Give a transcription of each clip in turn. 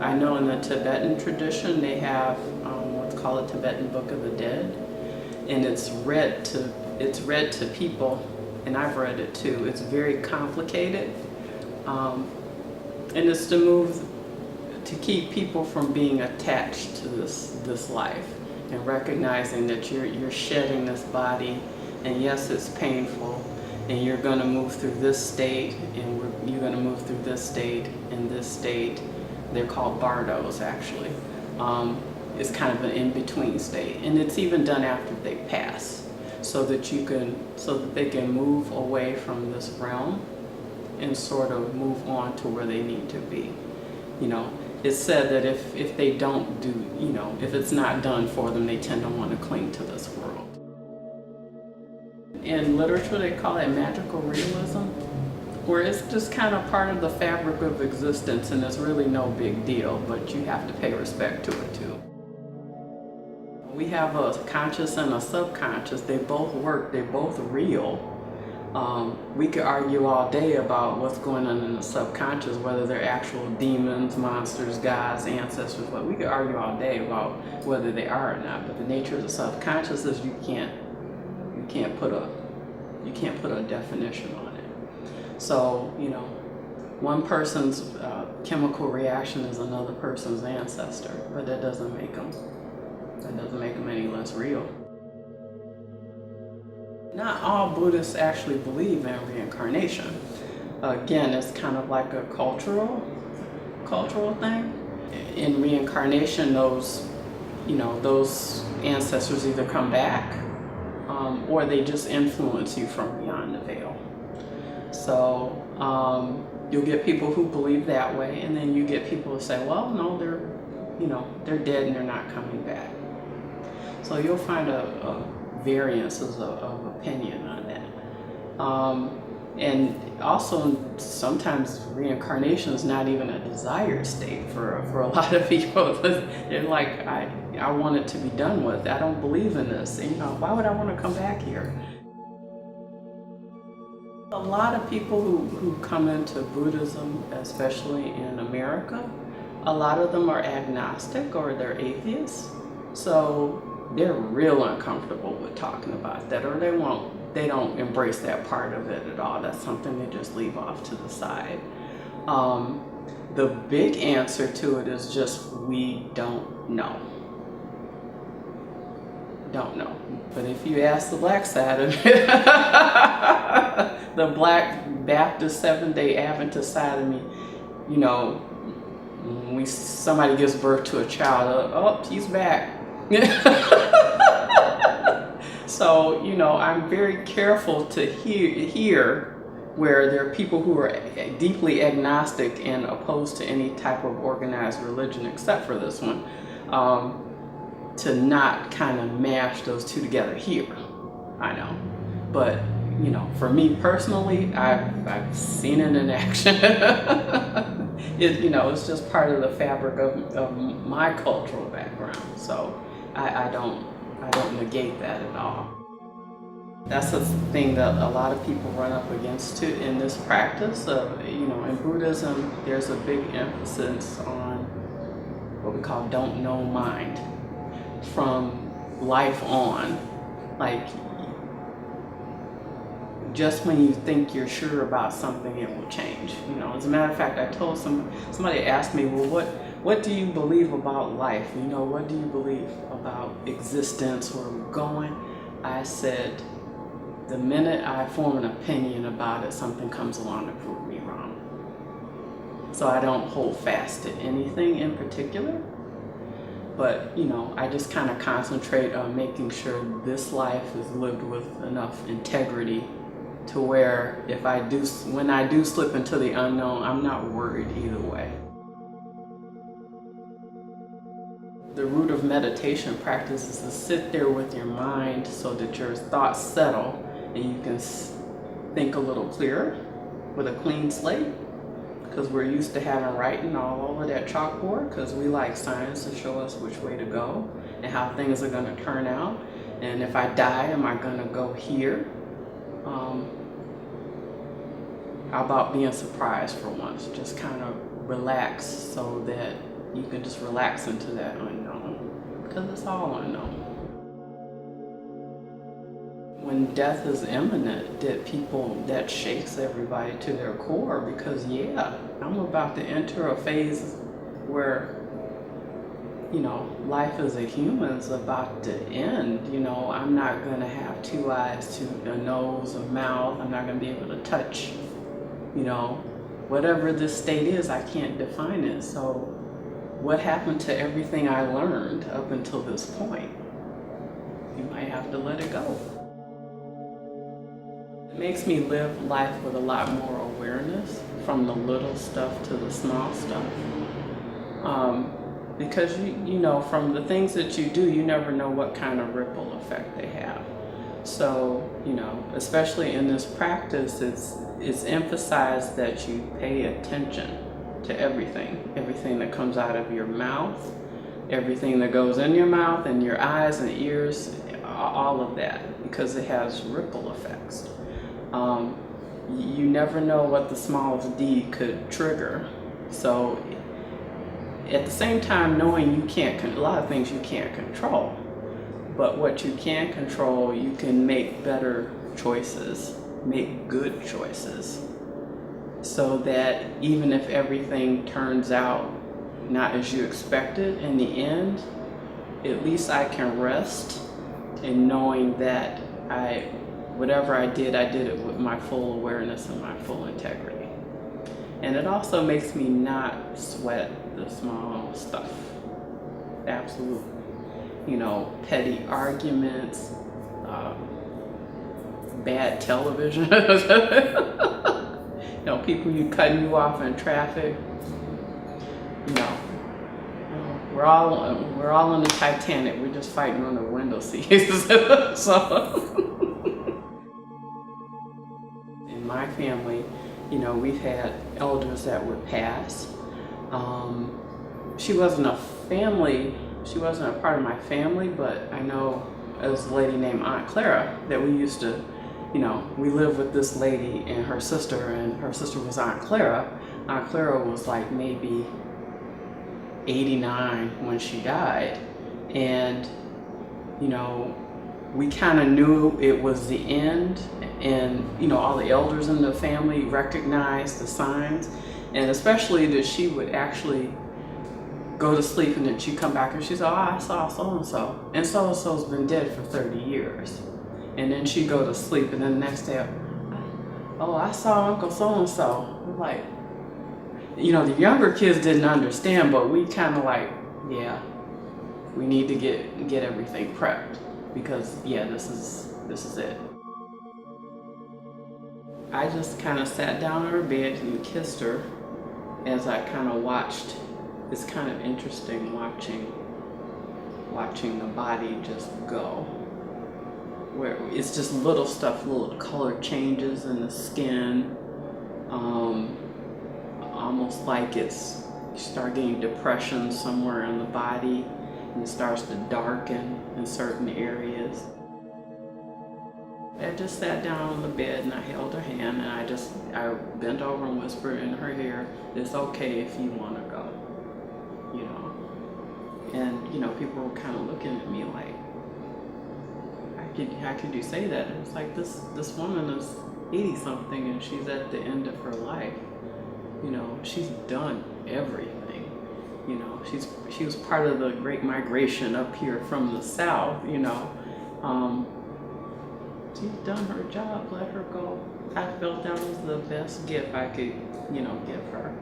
I know in the Tibetan tradition they have what's called a Tibetan Book of the Dead, and it's read to people, and I've read it too. It's very complicated, and it's to keep people from being attached to this life and recognizing that you're shedding this body, and yes, it's painful, and you're going to move through this state, and you're going to move through this state and this state. They're called bardos, actually. It's kind of an in-between state, and it's even done after they pass, so that they can move away from this realm and sort of move on to where they need to be. It's said that if they don't do, if it's not done for them, they tend to want to cling to this world. In literature, they call it magical realism, where it's just kind of part of the fabric of existence, and it's really no big deal, but you have to pay respect to it too. We have a conscious and a subconscious. They both work, they're both real. We could argue all day about what's going on in the subconscious, whether they're actual demons, monsters, gods, ancestors, but we could argue all day about whether they are or not. But the nature of the subconscious is you can't put a definition on it. So, one person's chemical reaction is another person's ancestor, but that doesn't make them any less real. Not all Buddhists actually believe in reincarnation. Again, it's kind of like a cultural thing. In reincarnation, those ancestors either come back or they just influence you from beyond the veil. So you'll get people who believe that way, and then you get people who say, well, no, they're dead and they're not coming back. So you'll find variances of opinion on that. And also, sometimes reincarnation is not even a desired state for a lot of people. They're like, I want it to be done with. I don't believe in this. Why would I want to come back here? A lot of people who come into Buddhism, especially in America, a lot of them are agnostic or they're atheists. So they're real uncomfortable with talking about that, or they don't embrace that part of it at all. That's something they just leave off to the side. The big answer to it is just, we don't know. Don't know. But if you ask the black side of it, the Black Baptist Seventh-day Adventist side of me, when somebody gives birth to a child, oh, he's back. So, I'm very careful to hear where there are people who are deeply agnostic and opposed to any type of organized religion except for this one, to not kind of mash those two together here. I know. But, for me personally, I've seen it in action. It's just part of the fabric of my cultural background. So I don't negate that at all. That's the thing that a lot of people run up against too in this practice of, in Buddhism, there's a big emphasis on what we call don't know mind from life on. Like, just when you think you're sure about something, it will change. As a matter of fact, I told somebody asked me, well, what do you believe about life? What do you believe about existence, where we're going? I said, the minute I form an opinion about it, something comes along to prove me wrong. So I don't hold fast to anything in particular, but I just kind of concentrate on making sure this life is lived with enough integrity to where when I do slip into the unknown, I'm not worried either way. The root of meditation practice is to sit there with your mind so that your thoughts settle and you can think a little clearer with a clean slate, because we're used to having writing all over that chalkboard, because we like science to show us which way to go and how things are going to turn out. And if I die, am I going to go here? How about being surprised for once? Just kind of relax so that you can just relax into that unknown, because it's all unknown. When death is imminent, that shakes everybody to their core, because yeah, I'm about to enter a phase where, life as a human is about to end. I'm not going to have 2 eyes, a nose, a mouth. I'm not going to be able to touch, whatever this state is, I can't define it. So what happened to everything I learned up until this point? You might have to let it go. It makes me live life with a lot more awareness, from the little stuff to the small stuff. Because from the things that you do, you never know what kind of ripple effect they have. So, especially in this practice, it's emphasized that you pay attention to everything that comes out of your mouth, everything that goes in your mouth and your eyes and ears, all of that, because it has ripple effects. You never know what the smallest deed could trigger. So at the same time, knowing a lot of things you can't control, but what you can control, you can make better choices, make good choices, so that even if everything turns out not as you expected in the end, at least I can rest in knowing that whatever I did it with my full awareness and my full integrity. And it also makes me not sweat the small stuff. Absolutely. Petty arguments, bad television, people cutting you off in traffic. We're all on the Titanic. We're just fighting on the window seats. So in my family, we've had elders that would pass. She wasn't a part of my family, but I know as a lady named Aunt Clara that we used to, we lived with this lady and her sister was Aunt Clara. Aunt Clara was like maybe 89 when she died. And, we kind of knew it was the end, and, all the elders in the family recognized the signs, and especially that she would actually go to sleep and then she'd come back and she'd say, oh, I saw so-and-so, and so-and-so's been dead for 30 years. And then she'd go to sleep, and then the next day, oh, I saw Uncle so-and-so. We're like, the younger kids didn't understand, but we kind of like, yeah, we need to get everything prepped, because yeah, this is it. I just kind of sat down on her bed and kissed her as I kind of watched. It's kind of interesting watching the body just go, where it's just little stuff, little color changes in the skin, almost like you start getting depression somewhere in the body, and it starts to darken in certain areas. I just sat down on the bed and I held her hand, and I bent over and whispered in her ear, it's okay if you want to go, And, people were kind of looking at me like, how could you say that? And it's like, this woman is 80-something and she's at the end of her life. She's done everything. She was part of the Great Migration up here from the South, She's done her job, let her go. I felt that was the best gift I could, give her,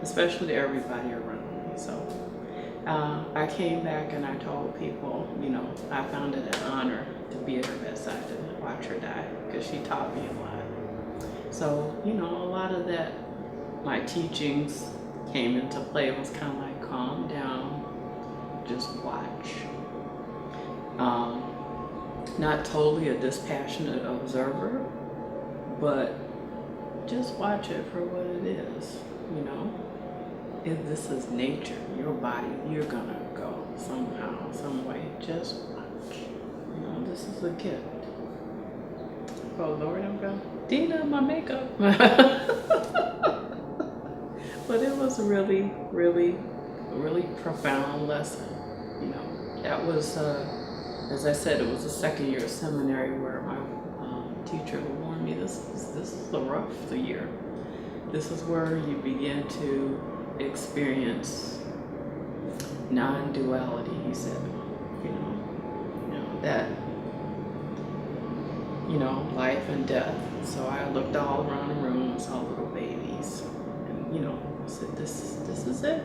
especially to everybody around me. So I came back and I told people, I found it an honor to be at her bedside to watch her die, because she taught me a lot. So, a lot of that, my teachings came into play. It was kind of like, calm down, just watch. Not totally a dispassionate observer, but just watch it for what it is, If this is nature, your body, you're gonna go somehow, some way. Just watch. This is a gift. Oh Lord, I'm going, Dina, my makeup. But it was really, really really profound lesson. You know, that was, as I said, it was a second year of seminary where my teacher warned me, this is the rough year. This is where you begin to experience non-duality, he said. That, life and death. So I looked all around the room, saw little babies, and I said, this is it.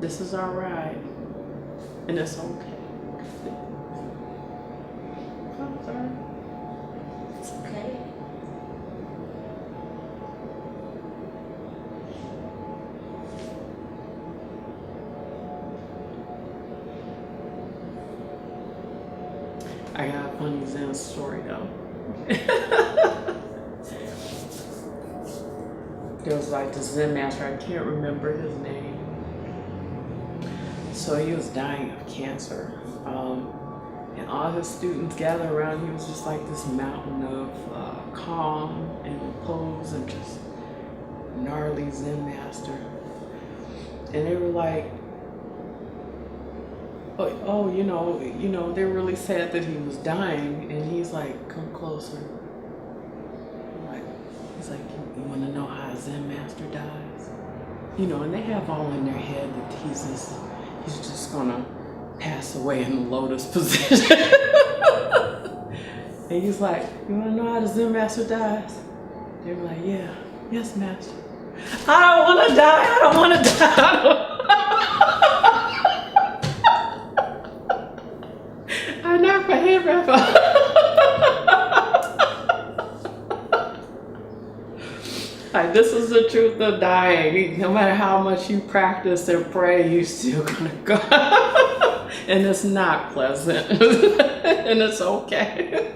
This is our ride, and it's okay. I'm sorry. It's okay. I got a funny Zen story though. There was like the Zen master, I can't remember his name. So he was dying of cancer. And all his students gathered around. He was just like this mountain of calm and repose and just gnarly Zen master. And they were like, they're really sad that he was dying, and he's like, come closer. He's like, you want to know how a Zen master dies? And they have all in their head that he's just gonna pass away in the lotus position. And he's like, you want to know how the Zen master dies? They were like, yeah, yes, master. I don't want to die. I don't want to die. I knocked my head right off. Like, this is the truth of dying. No matter how much you practice and pray, you're still gonna go. And it's not pleasant. And it's okay.